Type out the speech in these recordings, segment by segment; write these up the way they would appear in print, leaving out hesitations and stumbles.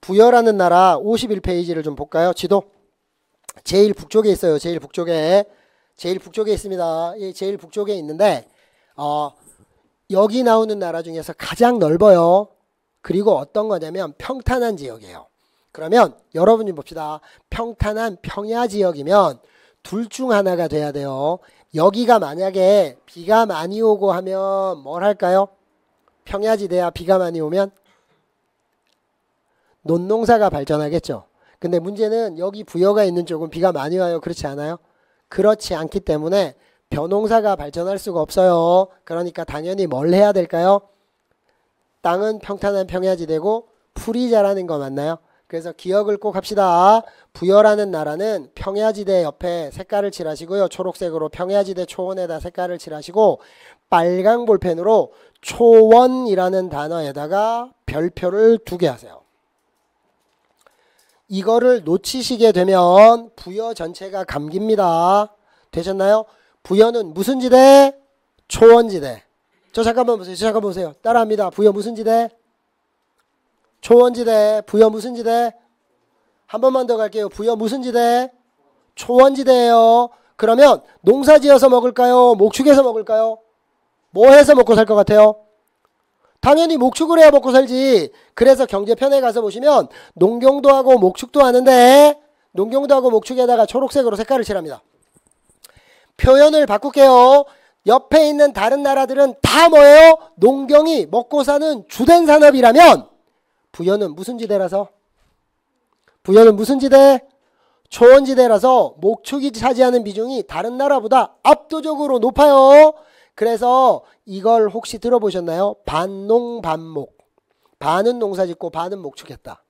부여라는 나라 51페이지를 좀 볼까요? 지도. 제일 북쪽에 있어요. 제일 북쪽에. 제일 북쪽에 있습니다. 이 제일 북쪽에 있는데 여기 나오는 나라 중에서 가장 넓어요. 그리고 어떤 거냐면 평탄한 지역이에요. 그러면 여러분 좀 봅시다. 평탄한 평야 지역이면 둘 중 하나가 돼야 돼요. 여기가 만약에 비가 많이 오고 하면 뭘 할까요? 평야지대야 비가 많이 오면 논농사가 발전하겠죠. 근데 문제는 여기 부여가 있는 쪽은 비가 많이 와요. 그렇지 않아요? 그렇지 않기 때문에 벼농사가 발전할 수가 없어요. 그러니까 당연히 뭘 해야 될까요? 땅은 평탄한 평야지대고 풀이 자라는 거 맞나요? 그래서 기억을 꼭 합시다. 부여라는 나라는 평야지대 옆에 색깔을 칠하시고요. 초록색으로 평야지대 초원에다 색깔을 칠하시고 빨강 볼펜으로 초원이라는 단어에다가 별표를 2개 하세요. 이거를 놓치시게 되면 부여 전체가 감깁니다. 되셨나요? 부여는 무슨 지대? 초원지대. 저 잠깐만 보세요. 저 잠깐만 보세요. 따라합니다. 부여 무슨 지대? 초원지대. 부여 무슨 지대? 한 번만 더 갈게요. 부여 무슨 지대? 초원지대예요. 그러면 농사 지어서 먹을까요? 목축해서 먹을까요? 뭐 해서 먹고 살 것 같아요? 당연히 목축을 해야 먹고 살지. 그래서 경제편에 가서 보시면 농경도 하고 목축도 하는데 농경도 하고 목축에다가 초록색으로 색깔을 칠합니다. 표현을 바꿀게요. 옆에 있는 다른 나라들은 다 뭐예요? 농경이 먹고 사는 주된 산업이라면 부여는 무슨 지대라서? 부여는 무슨 지대? 초원지대라서 목축이 차지하는 비중이 다른 나라보다 압도적으로 높아요. 그래서 이걸 혹시 들어보셨나요? 반농반목. 반은 농사짓고 반은 목축했다.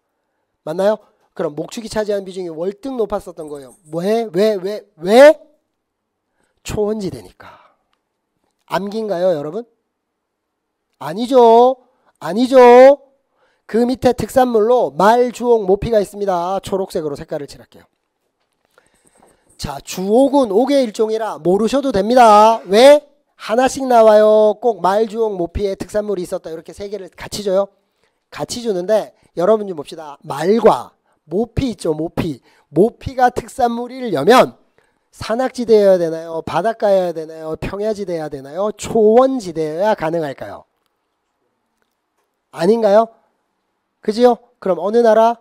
맞나요? 그럼 목축이 차지하는 비중이 월등 높았었던 거예요. 왜? 초원지대니까. 암기인가요, 여러분? 아니죠. 아니죠. 그 밑에 특산물로 말, 주옥, 모피가 있습니다. 초록색으로 색깔을 칠할게요. 자, 주옥은 옥의 일종이라 모르셔도 됩니다. 왜? 하나씩 나와요. 꼭 말, 주옥, 모피의 특산물이 있었다. 이렇게 3개를 같이 줘요. 같이 주는데 여러분 좀 봅시다. 말과 모피 있죠. 모피가 특산물이려면 산악지대여야 되나요? 바닷가여야 되나요? 평야지대여야 되나요? 초원지대여야 가능할까요? 아닌가요? 그지요? 그럼 어느 나라?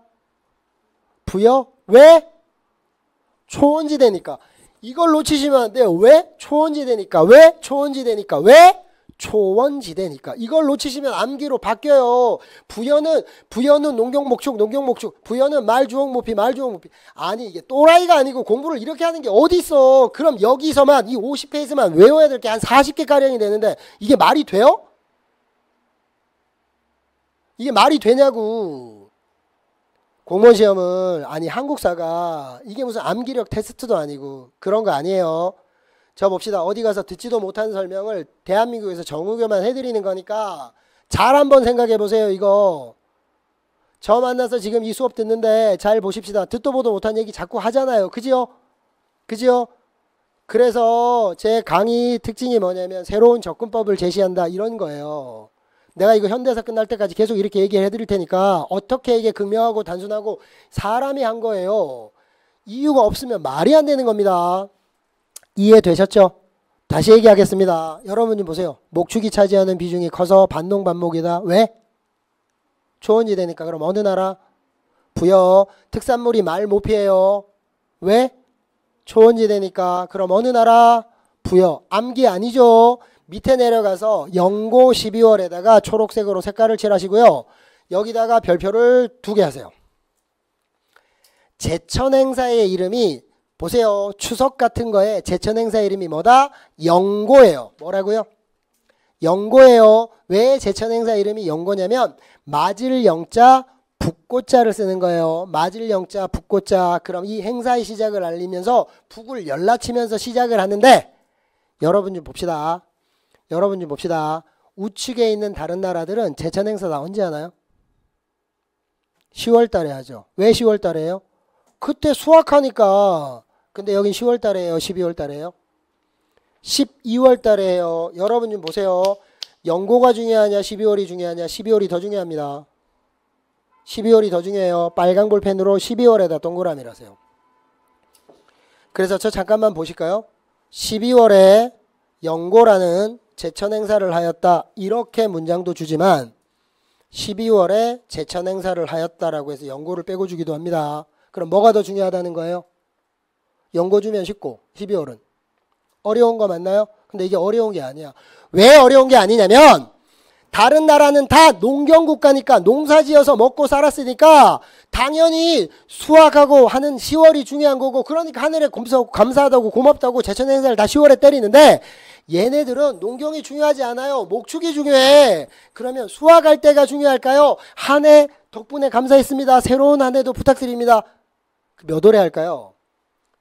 부여? 왜? 초원지대니까. 이걸 놓치시면 안 돼요. 왜? 초원지대니까. 왜? 초원지대니까. 왜? 초원지대니까. 이걸 놓치시면 암기로 바뀌어요. 부여는 농경목축. 부여는 말주옥모피. 아니 이게 또라이가 아니고 공부를 이렇게 하는 게 어디 있어. 그럼 여기서만 이 50페이지만 외워야 될 게 한 40개가량이 되는데 이게 말이 돼요? 이게 말이 되냐고. 공무원 시험은 아니 한국사가 이게 무슨 암기력 테스트도 아니고 그런 거 아니에요. 저 봅시다. 어디 가서 듣지도 못한 설명을 대한민국에서 정우교만 해드리는 거니까 잘 한번 생각해 보세요. 이거 저 만나서 지금 이 수업 듣는데 잘 보십시다. 듣도 보도 못한 얘기 자꾸 하잖아요. 그지요? 그래서 제 강의 특징이 뭐냐면 새로운 접근법을 제시한다 이런 거예요. 내가 이거 현대사 끝날 때까지 계속 이렇게 얘기해 드릴 테니까 어떻게 이게 극명하고 단순하고 사람이 한 거예요. 이유가 없으면 말이 안 되는 겁니다. 이해되셨죠? 다시 얘기하겠습니다. 여러분 좀 보세요. 목축이 차지하는 비중이 커서 반농반목이다. 왜? 초원지대니까. 그럼 어느 나라? 부여. 특산물이 말 모피예요. 왜? 초원지대니까. 그럼 어느 나라? 부여. 암기 아니죠. 밑에 내려가서 영고 12월에다가 초록색으로 색깔을 칠하시고요. 여기다가 별표를 2개 하세요. 제천 행사의 이름이 보세요. 추석 같은 거에 제천 행사 이름이 뭐다? 영고예요. 뭐라고요? 영고예요. 왜 제천 행사 이름이 영고냐면 맞을 영자 북고자를 쓰는 거예요. 맞을 영자 북고자. 그럼 이 행사의 시작을 알리면서 북을 열라치면서 시작을 하는데 여러분 좀 봅시다. 우측에 있는 다른 나라들은 제천 행사 다 언제 하나요? 10월 달에 하죠. 왜 10월 달에 해요? 그때 수확하니까. 근데 여긴 10월 달에 해요? 12월 달에 해요? 12월 달에 해요. 여러분 좀 보세요. 영고가 중요하냐 12월이 중요하냐? 12월이 더 중요합니다. 12월이 더 중요해요. 빨간 볼펜으로 12월에다 동그라미라세요. 그래서 저 잠깐만 보실까요? 12월에 연고라는 제천 행사를 하였다. 이렇게 문장도 주지만 12월에 제천 행사를 하였다라고 해서 연고를 빼고 주기도 합니다. 그럼 뭐가 더 중요하다는 거예요? 연고 주면 쉽고 12월은 어려운 거 맞나요? 근데 이게 어려운 게 아니야. 왜 어려운 게 아니냐면 다른 나라는 다 농경국가니까 농사지어서 먹고 살았으니까 당연히 수확하고 하는 10월이 중요한 거고, 그러니까 하늘에 감사하다고 고맙다고 제천 행사를 다 10월에 때리는데 얘네들은 농경이 중요하지 않아요. 목축이 중요해. 그러면 수확할 때가 중요할까요? 한 해 덕분에 감사했습니다. 새로운 한 해도 부탁드립니다. 몇 월에 할까요?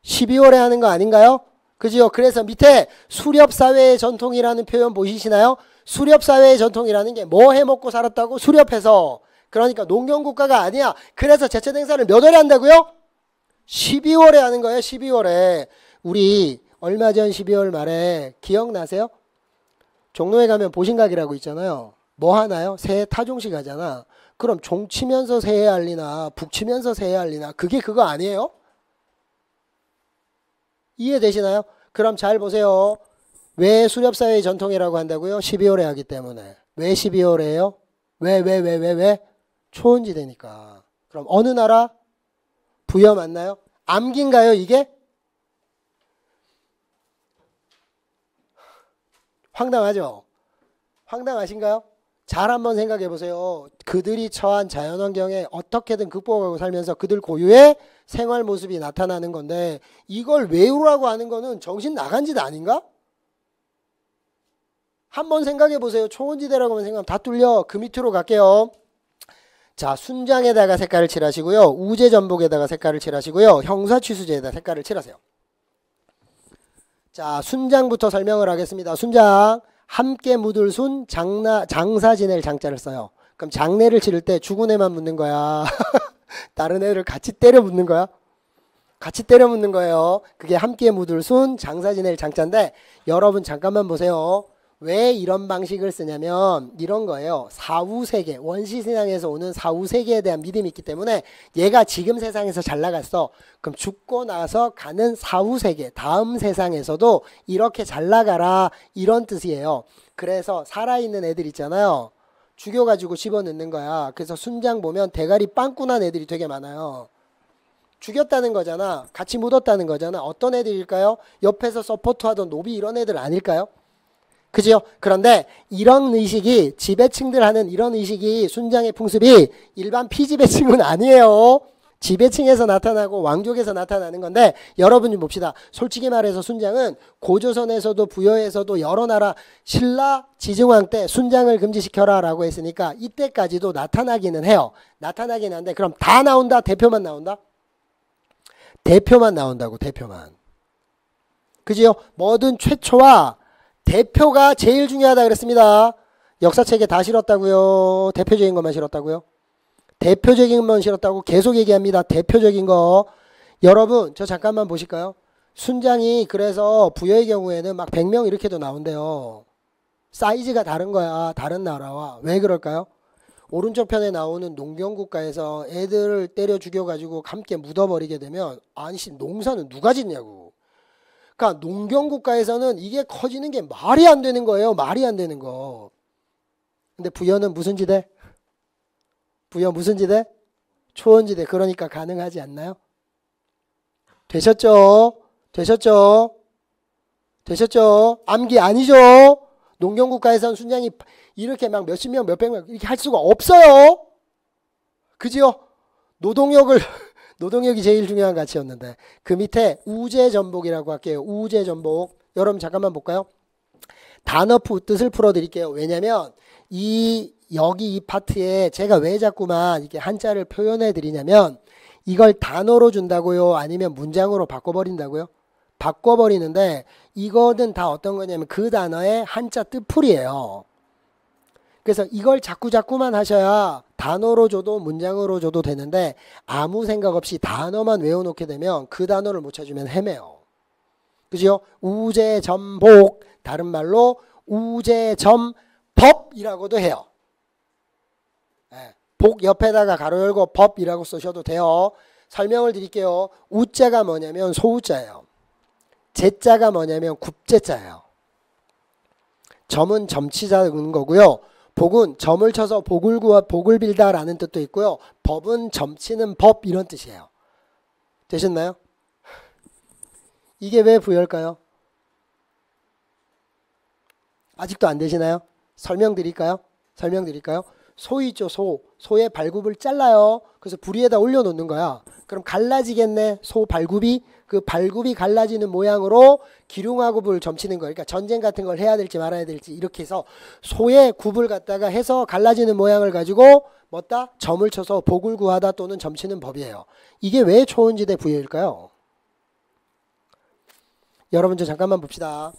12월에 하는 거 아닌가요? 그죠? 그래서 밑에 수렵사회의 전통이라는 표현 보이시나요? 수렵사회의 전통이라는 게 뭐 해먹고 살았다고? 수렵해서. 그러니까 농경국가가 아니야. 그래서 제천 행사를 몇 월에 한다고요? 12월에 하는 거예요. 12월에. 우리 얼마 전 12월 말에 기억나세요? 종로에 가면 보신각이라고 있잖아요. 뭐 하나요? 새해 타종식 하잖아. 그럼 종 치면서 새해 알리나 북 치면서 새해 알리나 그게 그거 아니에요? 이해되시나요? 그럼 잘 보세요. 왜 수렵사회의 전통이라고 한다고요? 12월에 하기 때문에. 왜 12월에 해요? 왜? 초원지대니까. 그럼 어느 나라? 부여 맞나요? 암기인가요 이게? 황당하죠? 황당하신가요? 잘 한번 생각해 보세요. 그들이 처한 자연환경에 어떻게든 극복하고 살면서 그들 고유의 생활 모습이 나타나는 건데 이걸 외우라고 하는 거는 정신 나간 짓 아닌가? 한번 생각해 보세요. 초원지대라고만 생각하면 다 뚫려. 그 밑으로 갈게요. 자, 순장에다가 색깔을 칠하시고요. 우제전복에다가 색깔을 칠하시고요. 형사취수제에다 색깔을 칠하세요. 자, 순장부터 설명을 하겠습니다. 순장. 함께 묻을 순, 장사 지낼 장자를 써요. 그럼 장례를 치를 때 죽은 애만 묻는 거야. 다른 애를 같이 때려 묻는 거야. 같이 때려 묻는 거예요. 그게 함께 묻을 순, 장사 지낼 장자인데 여러분 잠깐만 보세요. 왜 이런 방식을 쓰냐면 이런 거예요. 사후세계, 원시세상에서 오는 사후세계에 대한 믿음이 있기 때문에 얘가 지금 세상에서 잘 나갔어. 그럼 죽고 나서 가는 사후세계, 다음 세상에서도 이렇게 잘 나가라 이런 뜻이에요. 그래서 살아있는 애들 있잖아요. 죽여가지고 집어넣는 거야. 그래서 순장 보면 대가리 빵꾸난 애들이 되게 많아요. 죽였다는 거잖아. 같이 묻었다는 거잖아. 어떤 애들일까요? 옆에서 서포트하던 노비 이런 애들 아닐까요? 그죠? 그런데 이런 의식이 지배층들 하는 이런 의식이 순장의 풍습이 일반 피지배층은 아니에요. 지배층에서 나타나고 왕족에서 나타나는 건데 여러분 좀 봅시다. 솔직히 말해서 순장은 고조선에서도 부여에서도 여러 나라 신라 지증왕 때 순장을 금지시켜라 라고 했으니까 이때까지도 나타나기는 해요. 나타나긴 한데 그럼 다 나온다? 대표만 나온다? 대표만 나온다고. 대표만. 그지요? 뭐든 최초와 대표가 제일 중요하다 그랬습니다. 역사책에 다 실었다고요? 대표적인 것만 실었다고요? 대표적인 것만 실었다고 계속 얘기합니다. 대표적인 거. 여러분 저 잠깐만 보실까요? 순장이 그래서 부여의 경우에는 막 100명 이렇게도 나온대요. 사이즈가 다른 거야. 다른 나라와. 왜 그럴까요? 오른쪽 편에 나오는 농경국가에서 애들을 때려 죽여가지고 함께 묻어버리게 되면 아니 농사는 누가 짓냐고. 그러니까 농경국가에서는 이게 커지는 게 말이 안 되는 거예요. 말이 안 되는 거. 근데 부여는 무슨 지대? 부여 무슨 지대? 초원지대. 그러니까 가능하지 않나요? 되셨죠? 되셨죠? 되셨죠? 암기 아니죠? 농경국가에서는 순장이 이렇게 막 몇십 명, 몇백 명 이렇게 할 수가 없어요. 그지요? 노동력이 제일 중요한 가치였는데 그 밑에 우제전복이라고 할게요. 우제전복. 여러분 잠깐만 볼까요? 단어 뜻을 풀어드릴게요. 왜냐면 여기 이 파트에 제가 왜 자꾸만 이렇게 한자를 표현해 드리냐면 이걸 단어로 준다고요? 아니면 문장으로 바꿔버린다고요? 바꿔버리는데 이거는 다 어떤 거냐면 그 단어의 한자 뜻풀이에요. 그래서 이걸 자꾸만 하셔야 단어로 줘도 문장으로 줘도 되는데 아무 생각 없이 단어만 외워놓게 되면 그 단어를 못 찾으면 헤매요. 그죠? 우제전복, 다른 말로 우제전법이라고도 해요. 네. 복 옆에다가 가로 열고 법이라고 쓰셔도 돼요. 설명을 드릴게요. 우자가 뭐냐면 소우자예요. 제자가 뭐냐면 굽제자예요. 점은 점치자는 거고요. 복은 점을 쳐서 복을 구하 복을 빌다라는 뜻도 있고요. 법은 점치는 법 이런 뜻이에요. 되셨나요? 이게 왜 부여일까요? 아직도 안 되시나요? 설명드릴까요? 소 있죠, 소. 소의 발굽을 잘라요. 그래서 불 위에다 올려놓는 거야. 그럼 갈라지겠네. 소 발굽이. 그 발굽이 갈라지는 모양으로 기륭하고 불 점치는 거예요. 그러니까 전쟁 같은 걸 해야 될지 말아야 될지 이렇게 해서 소의 굽을 갖다가 해서 갈라지는 모양을 가지고 뭐다? 점을 쳐서 복을 구하다 또는 점치는 법이에요. 이게 왜 초원지대 부여일까요? 여러분 저 잠깐만 봅시다.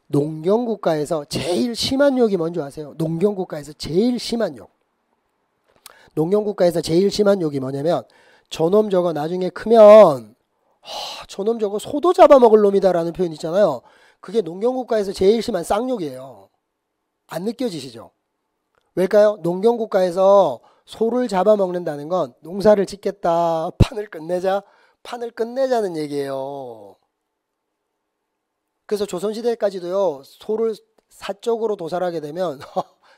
농경국가에서 제일 심한 욕이 뭔지 아세요? 농경국가에서 제일 심한 욕. 농경국가에서 제일 심한 욕이 뭐냐면 저놈 저거 나중에 크면 저놈 저거 소도 잡아먹을 놈이다 라는 표현 있잖아요. 그게 농경국가에서 제일 심한 쌍욕이에요. 안 느껴지시죠? 왜일까요? 농경국가에서 소를 잡아먹는다는 건 농사를 짓겠다, 판을 끝내자는 얘기예요. 그래서 조선시대까지도요, 소를 사적으로 도살하게 되면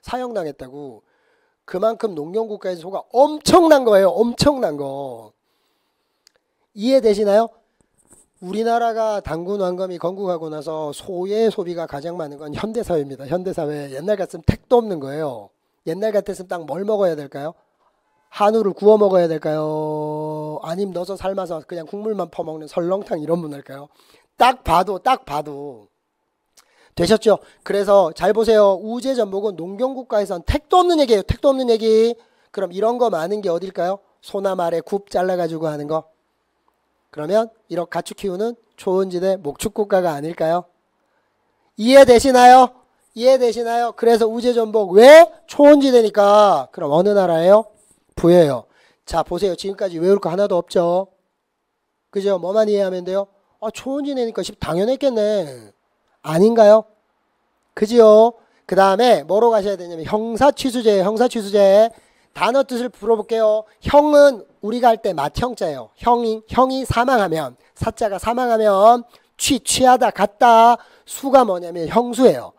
사형당했다고. 그만큼 농경국가에서 소가 엄청난 거예요. 엄청난 거. 이해되시나요? 우리나라가 단군 왕검이 건국하고 나서 소의 소비가 가장 많은 건 현대사회입니다. 현대사회. 옛날 같으면 택도 없는 거예요. 옛날 같았으면 딱 뭘 먹어야 될까요? 한우를 구워 먹어야 될까요? 아니면 넣어서 삶아서 그냥 국물만 퍼먹는 설렁탕 이런 문화일까요? 딱 봐도 되셨죠? 그래서 잘 보세요. 우제전복은 농경국가에선 택도 없는 얘기예요. 택도 없는 얘기. 그럼 이런 거 많은 게 어딜까요? 소나 말에 굽 잘라가지고 하는 거. 그러면 이렇게 가축 키우는 초원지대 목축국가가 아닐까요? 이해되시나요? 그래서 우제전복 왜? 초원지대니까. 그럼 어느 나라예요? 부여예요. 자 보세요. 지금까지 외울 거 하나도 없죠? 그죠? 뭐만 이해하면 돼요? 초원지대니까 당연했겠네. 아닌가요? 그지요? 그 다음에 뭐로 가셔야 되냐면 형사취수제예요. 형사취수제. 단어 뜻을 풀어볼게요. 형은 우리가 할 때 맏형자예요. 형이 사망하면, 사자가 사망하면 취하다 같다. 수가 뭐냐면 형수예요.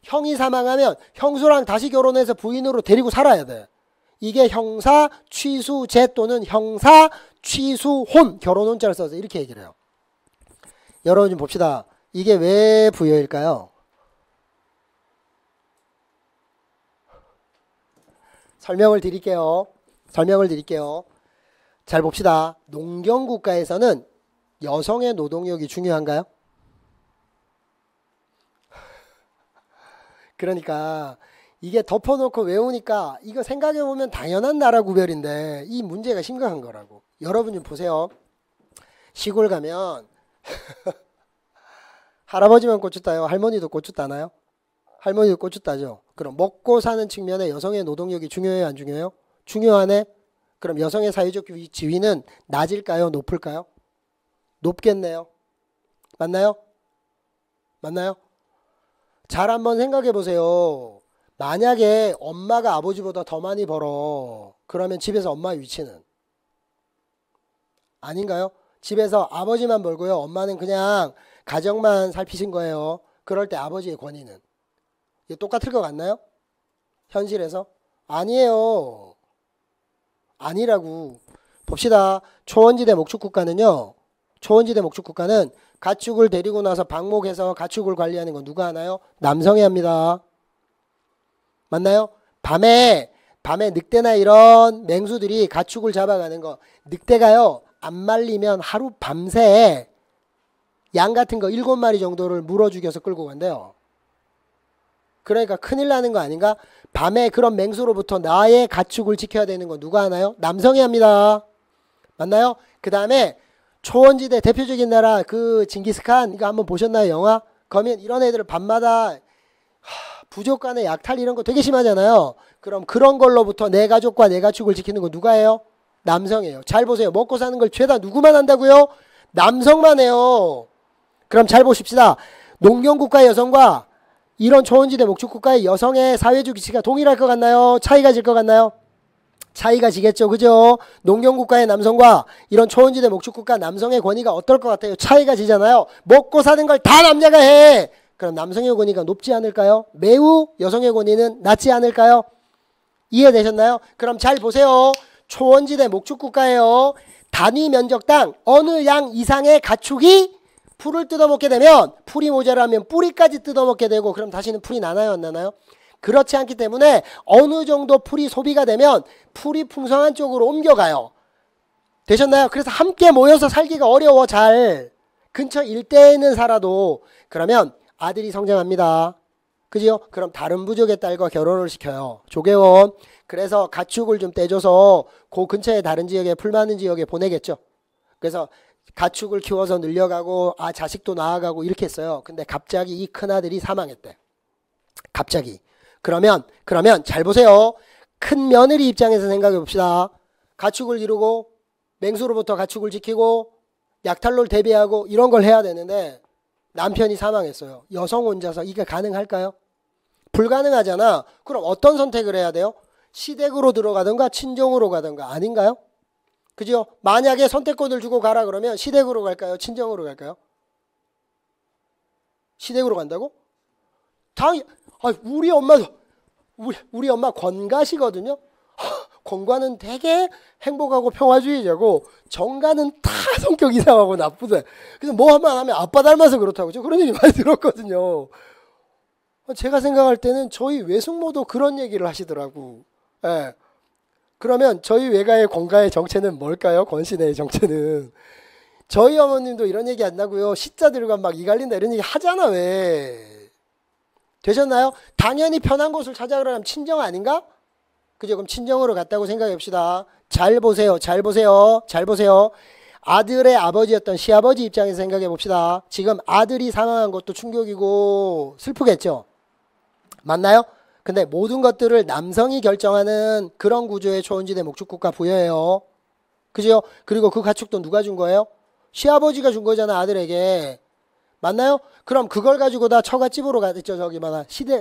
형이 사망하면 형수랑 다시 결혼해서 부인으로 데리고 살아야 돼. 이게 형사 취수제 또는 형사 취수혼, 결혼혼자를 써서 이렇게 얘기를 해요. 여러분 좀 봅시다. 이게 왜 부여일까요? 설명을 드릴게요. 잘 봅시다. 농경국가에서는 여성의 노동력이 중요한가요? 그러니까 이게 덮어놓고 외우니까 이거 생각해보면 당연한 나라 구별인데 이 문제가 심각한 거라고. 여러분 좀 보세요. 시골 가면 할아버지만 고추 따요? 할머니도 고추 따나요? 할머니도 고추 따죠. 그럼 먹고 사는 측면에 여성의 노동력이 중요해요? 안 중요해요? 중요하네. 그럼 여성의 사회적 지위는 낮을까요? 높을까요? 높겠네요. 맞나요? 잘 한번 생각해 보세요. 만약에 엄마가 아버지보다 더 많이 벌어. 그러면 집에서 엄마의 위치는? 아닌가요? 집에서 아버지만 벌고요. 엄마는 그냥 가정만 살피신 거예요. 그럴 때 아버지의 권위는? 이게 똑같을 것 같나요? 현실에서? 아니에요. 아니라고. 봅시다. 초원지대 목축국가는요. 가축을 데리고 나서 방목해서 가축을 관리하는 건 누가 하나요? 남성이 합니다. 맞나요? 밤에 늑대나 이런 맹수들이 가축을 잡아가는 거. 늑대가요. 안 말리면 하루 밤새 양 같은 거 7마리 정도를 물어 죽여서 끌고 간대요. 그러니까 큰일 나는 거 아닌가? 밤에 그런 맹수로부터 나의 가축을 지켜야 되는 건 누가 하나요? 남성이 합니다. 맞나요? 그 다음에 초원지대 대표적인 나라 그 징기스칸 이거 한번 보셨나요? 영화? 그러면 이런 애들을 밤마다 부족 간의 약탈 이런 거 되게 심하잖아요. 그럼 그런 걸로부터 내 가족과 내 가축을 지키는 건 누가 해요? 남성이에요. 잘 보세요. 먹고 사는 걸 죄다 누구만 한다고요? 남성만 해요. 그럼 잘 보십시다. 농경국가의 여성과 이런 초원지대 목축국가의 여성의 사회적 위치가 동일할 것 같나요? 차이가 질 것 같나요? 차이가 지겠죠. 그죠? 농경국가의 남성과 이런 초원지대 목축국가 남성의 권위가 어떨 것 같아요? 차이가 지잖아요. 먹고 사는 걸 다 남자가 해. 그럼 남성의 권위가 높지 않을까요? 매우 여성의 권위는 낮지 않을까요? 이해되셨나요? 그럼 잘 보세요. 초원지대 목축국가예요. 단위 면적당 어느 양 이상의 가축이 풀을 뜯어먹게 되면 풀이 모자라면 뿌리까지 뜯어먹게 되고 그럼 다시는 풀이 나나요? 안 나나요? 그렇지 않기 때문에 어느 정도 풀이 소비가 되면 풀이 풍성한 쪽으로 옮겨가요. 되셨나요? 그래서 함께 모여서 살기가 어려워. 잘 근처 일대에는 살아도 그러면 아들이 성장합니다. 그죠? 그럼 다른 부족의 딸과 결혼을 시켜요. 조계원. 그래서 가축을 좀 떼줘서 그 근처에 다른 지역에 풀 많은 지역에 보내겠죠. 그래서 가축을 키워서 늘려가고 자식도 낳아가고 이렇게 했어요. 근데 갑자기 이 큰아들이 사망했대. 갑자기. 그러면 잘 보세요. 큰 며느리 입장에서 생각해 봅시다. 가축을 기르고 맹수로부터 가축을 지키고 약탈로를 대비하고 이런 걸 해야 되는데 남편이 사망했어요. 여성 혼자서 이게 가능할까요? 불가능하잖아. 그럼 어떤 선택을 해야 돼요? 시댁으로 들어가든가 친정으로 가든가 아닌가요? 그죠? 만약에 선택권을 주고 가라 그러면 시댁으로 갈까요? 친정으로 갈까요? 시댁으로 간다고? 우리 엄마 권가시거든요. 권가는 되게 행복하고 평화주의자고 정가는 다 성격 이상하고 나쁘대. 그래서 뭐 한번 하면 아빠 닮아서 그렇다고 저 그런 얘기 많이 들었거든요. 제가 생각할 때는 저희 외숙모도 그런 얘기를 하시더라고. 예. 그러면 저희 외가의 권가의 정체는 뭘까요? 권신의 정체는. 저희 어머님도 이런 얘기 안 나고요. 시자 들어가면 막 이갈린다 이런 얘기 하잖아. 왜? 되셨나요? 당연히 편한 곳을 찾아가려면 친정 아닌가? 그죠? 그럼 친정으로 갔다고 생각해 봅시다. 잘 보세요. 아들의 아버지였던 시아버지 입장에서 생각해 봅시다. 지금 아들이 사망한 것도 충격이고 슬프겠죠? 맞나요? 근데 모든 것들을 남성이 결정하는 그런 구조의 초원지대 목축국가 부여예요. 그죠? 그리고 그 가축도 누가 준 거예요? 시아버지가 준 거잖아, 아들에게. 맞나요? 그럼 그걸 가지고 다 처갓집으로 갔죠.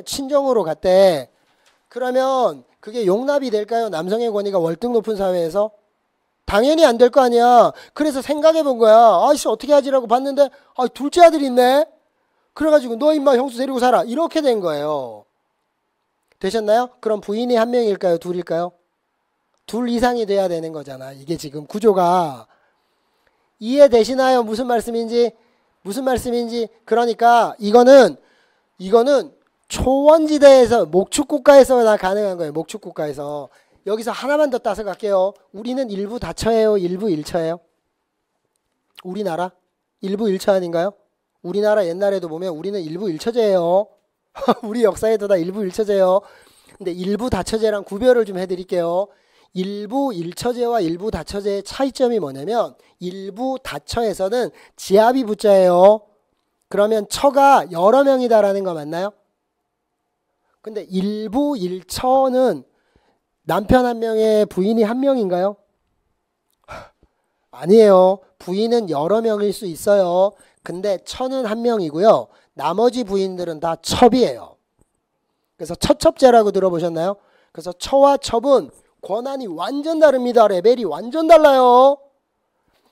친정으로 갔대. 그러면 그게 용납이 될까요? 남성의 권위가 월등 높은 사회에서? 당연히 안 될 거 아니야. 그래서 생각해 본 거야. 아이씨 어떻게 하지라고 봤는데 둘째 아들 있네. 그래가지고 너 임마 형수 데리고 살아. 이렇게 된 거예요. 되셨나요? 그럼 부인이 한 명일까요? 둘일까요? 둘 이상이 돼야 되는 거잖아. 이게 지금 구조가. 이해되시나요? 무슨 말씀인지? 그러니까 이거는 초원지대에서 목축국가에서나 가능한 거예요. 목축국가에서. 여기서 하나만 더 따서 갈게요. 우리는 일부 다처예요? 일부 일처예요? 우리나라? 일부 일처 아닌가요? 우리나라 옛날에도 보면 우리는 일부 일처제예요. 우리 역사에도 다 일부 일처제예요. 근데 일부 다처제랑 구별을 좀 해드릴게요. 일부 일처제와 일부 다처제의 차이점이 뭐냐면 일부 다처에서는 지압이 붙자예요. 그러면 처가 여러 명이다라는 거 맞나요? 근데 일부 일처는 남편 한 명에 부인이 한 명인가요? 아니에요. 부인은 여러 명일 수 있어요. 근데 처는 한 명이고요. 나머지 부인들은 다 첩이에요. 그래서 처첩제라고 들어보셨나요? 그래서 처와 첩은 권한이 완전 다릅니다. 레벨이 완전 달라요.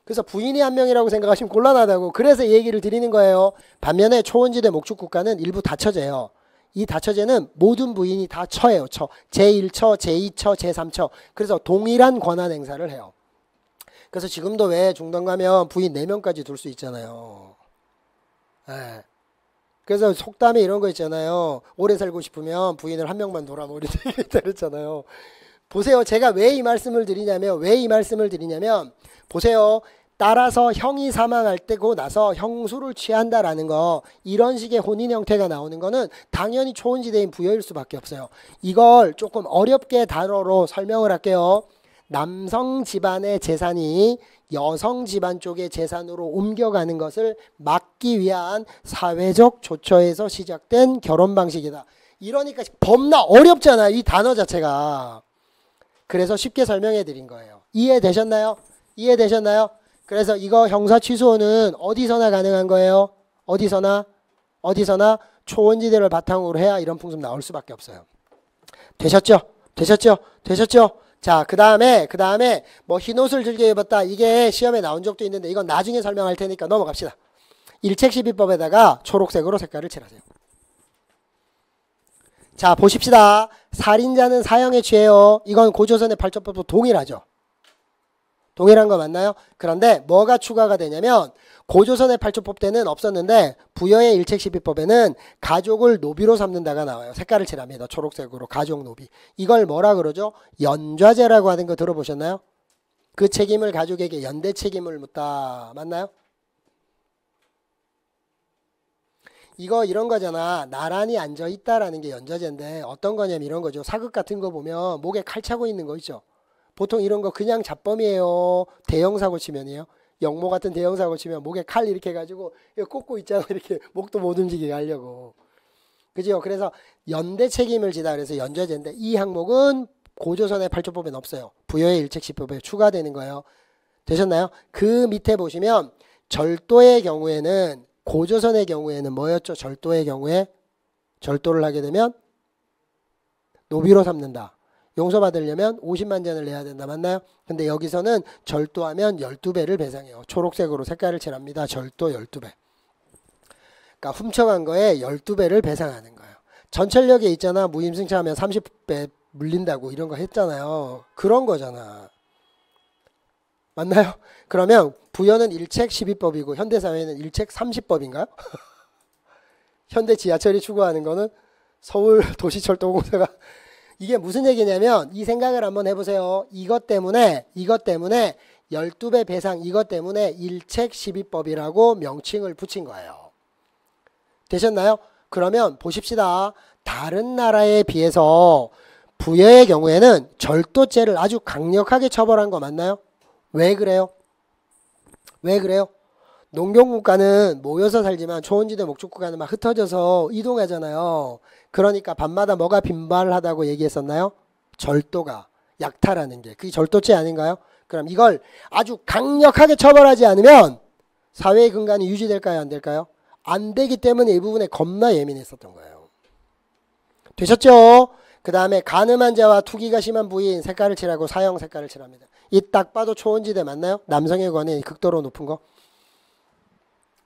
그래서 부인이 한 명이라고 생각하시면 곤란하다고. 그래서 얘기를 드리는 거예요. 반면에 초원지대 목축국가는 일부 다처제예요. 이 다처제는 모든 부인이 다 처예요. 처. 제1처, 제2처, 제3처. 그래서 동일한 권한 행사를 해요. 그래서 지금도 왜 중동 가면 부인 4명까지 둘 수 있잖아요. 네. 그래서 속담에 이런 거 있잖아요. 오래 살고 싶으면 부인을 한 명만 둬라. 뭐 이렇게 그랬잖아요. 보세요. 제가 왜 이 말씀을 드리냐면 보세요. 따라서 형이 사망할 때고 나서 형수를 취한다라는 거, 이런 식의 혼인 형태가 나오는 거는 당연히 초원지대인 부여일 수밖에 없어요. 이걸 조금 어렵게 단어로 설명을 할게요. 남성 집안의 재산이 여성 집안 쪽의 재산으로 옮겨가는 것을 막기 위한 사회적 조처에서 시작된 결혼 방식이다. 이러니까 겁나 어렵잖아, 이 단어 자체가. 그래서 쉽게 설명해 드린 거예요. 이해되셨나요? 그래서 이거 형사 취소는 어디서나 가능한 거예요. 어디서나 초원지대를 바탕으로 해야 이런 풍습 나올 수밖에 없어요. 되셨죠? 자, 그 다음에 뭐 흰옷을 즐겨 입었다. 이게 시험에 나온 적도 있는데 이건 나중에 설명할 테니까 넘어갑시다. 일책시비법에다가 초록색으로 색깔을 칠하세요. 자, 보십시다. 살인자는 사형에 취해요. 이건 고조선의 8조법도 동일하죠. 동일한 거 맞나요? 그런데 뭐가 추가가 되냐면 고조선의 8조법 때는 없었는데 부여의 일책시비법에는 가족을 노비로 삼는다가 나와요. 색깔을 칠합니다. 초록색으로 가족 노비. 이걸 뭐라 그러죠? 연좌제라고 하는 거 들어보셨나요? 그 책임을 가족에게 연대 책임을 묻다. 맞나요? 이거 이런 거잖아. 나란히 앉아있다라는 게 연좌제인데 어떤 거냐면 이런 거죠. 사극 같은 거 보면 목에 칼 차고 있는 거 있죠. 보통 이런 거 그냥 잡범이에요. 대형 사고 치면이에요. 영모 같은 대형 사고 치면 목에 칼 이렇게 해가지고 이거 꽂고 있잖아. 이렇게 목도 못 움직이게 하려고. 그죠? 그래서 연대 책임을 지다 그래서 연좌제인데 이 항목은 고조선의 8조법에는 없어요. 부여의 일책시법에 추가되는 거예요. 되셨나요? 그 밑에 보시면 절도의 경우에는 고조선의 경우에는 뭐였죠? 절도의 경우에 절도를 하게 되면 노비로 삼는다. 용서받으려면 50만 전을 내야 된다. 맞나요? 근데 여기서는 절도하면 12배를 배상해요. 초록색으로 색깔을 칠합니다. 절도 12배. 그러니까 훔쳐간 거에 12배를 배상하는 거예요. 전철역에 있잖아. 무임승차하면 30배 물린다고 이런 거 했잖아요. 그런 거잖아. 맞나요? 그러면 부여는 일책 12법이고 현대사회는 일책 30법인가요? 현대 지하철이 추구하는 거는 서울 도시철도공사가 이게 무슨 얘기냐면 이 생각을 한번 해보세요. 이것 때문에 12배 배상 이것 때문에 일책 12법이라고 명칭을 붙인 거예요. 되셨나요? 그러면 보십시다. 다른 나라에 비해서 부여의 경우에는 절도죄를 아주 강력하게 처벌한 거 맞나요? 왜 그래요? 왜 그래요? 농경국가는 모여서 살지만 초원지대 목축국가는 막 흩어져서 이동하잖아요. 그러니까 밤마다 뭐가 빈발하다고 얘기했었나요? 절도가 약탈하는 게 그게 절도죄 아닌가요? 그럼 이걸 아주 강력하게 처벌하지 않으면 사회의 근간이 유지될까요? 안 될까요? 안 되기 때문에 이 부분에 겁나 예민했었던 거예요. 되셨죠? 그 다음에 가늠한 자와 투기가 심한 부인 색깔을 칠하고 사형 색깔을 칠합니다. 이 딱 봐도 초원지대 맞나요? 남성의 권위 극도로 높은 거.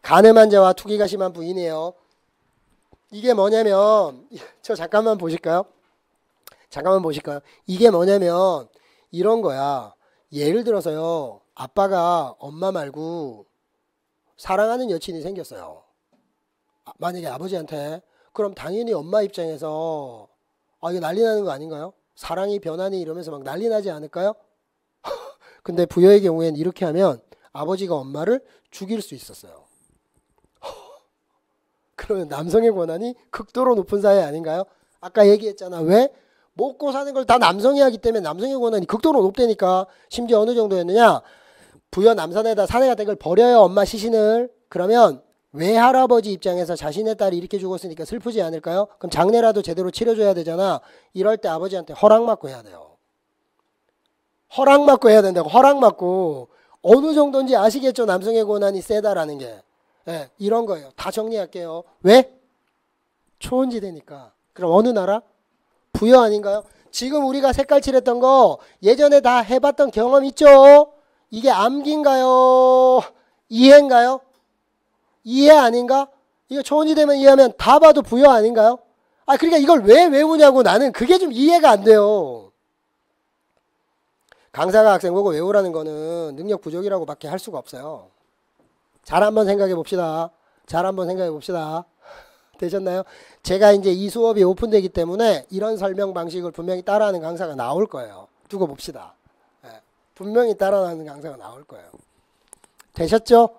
가늠한 자와 투기가 심한 부인이에요. 이게 뭐냐면 저 잠깐만 보실까요? 이게 뭐냐면 이런 거야. 예를 들어서요. 아빠가 엄마 말고 사랑하는 여친이 생겼어요. 만약에 아버지한테. 그럼 당연히 엄마 입장에서 이거 난리 나는 거 아닌가요? 사랑이 변하니 이러면서 막 난리 나지 않을까요? 근데 부여의 경우에는 이렇게 하면 아버지가 엄마를 죽일 수 있었어요. 그러면 남성의 권한이 극도로 높은 사회 아닌가요? 아까 얘기했잖아. 왜? 먹고 사는 걸 다 남성이 하기 때문에 남성의 권한이 극도로 높다니까. 심지어 어느 정도였느냐. 부여 남산에다 산에 갖다 이걸 버려요. 엄마 시신을. 그러면 외할아버지 입장에서 자신의 딸이 이렇게 죽었으니까 슬프지 않을까요? 그럼 장례라도 제대로 치러줘야 되잖아. 이럴 때 아버지한테 허락받고 해야 돼요. 허락받고 해야 된다고. 허락받고. 어느 정도인지 아시겠죠? 남성의 권한이 세다라는 게. 네, 이런 거예요. 다 정리할게요. 왜? 초원지대니까. 그럼 어느 나라? 부여 아닌가요? 지금 우리가 색깔 칠했던 거 예전에 다 해봤던 경험 있죠? 이게 암기인가요? 이해인가요? 이해 아닌가? 이거 초원지대면 이해하면 다 봐도 부여 아닌가요? 그러니까 이걸 왜 외우냐고. 나는 그게 좀 이해가 안 돼요. 강사가 학생 보고 외우라는 거는 능력 부족이라고 밖에 할 수가 없어요. 잘 한번 생각해 봅시다. 되셨나요? 제가 이제 이 수업이 오픈되기 때문에 이런 설명 방식을 분명히 따라하는 강사가 나올 거예요. 두고 봅시다. 분명히 따라하는 강사가 나올 거예요. 되셨죠?